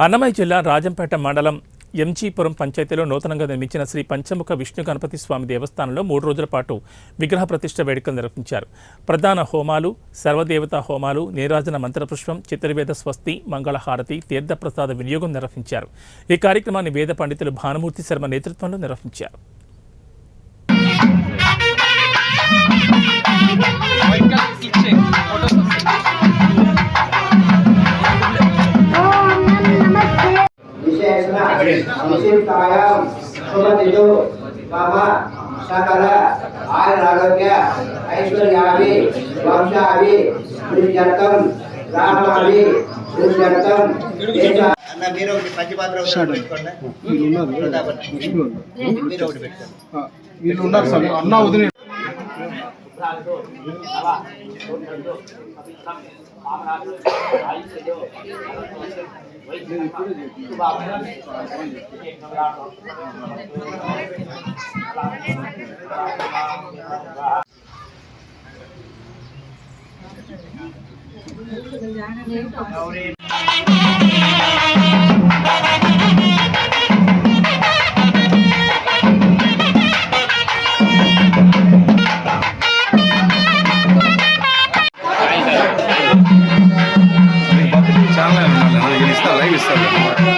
అన్నమయ్య జిల్లా రాజంపేట మండలం ఎంజీపురం పంచాయతీలో నూతనంగా నిర్మించిన శ్రీ పంచముఖ విష్ణు గణపతి స్వామి దేవస్థానంలో 3 రోజుల పాటు విగ్రహ ప్రతిష్ఠ వేడుకలు నిర్వహించారు. ప్రధాన హోమాలు, సర్వదేవతా హోమాలు, నీరాజన మంత్రపుష్పం, చతుర్వేద స్వస్తి, మంగళహారతి, తీర్థప్రసాద వినియోగం నిర్వహించారు. ఈ కార్యక్రమాన్ని వేద పండితులు భానుమూర్తి శర్మ నేతృత్వంలో నిర్వహించారు. సకల ఆరోగ్య ఐశ్వర్యాభి వంశాభి వృద్ధ్యర్థం రామాభి వృద్ధ్యర్థం మీరు ఒకటి పంచపాత్ర పెట్టుకోండి. మీరు ఒకటి పెట్టుకోండి. వీళ్ళు ఉన్నారు సార్ అన్న వదిలే చాలా లైవ్ ఇస్తారు.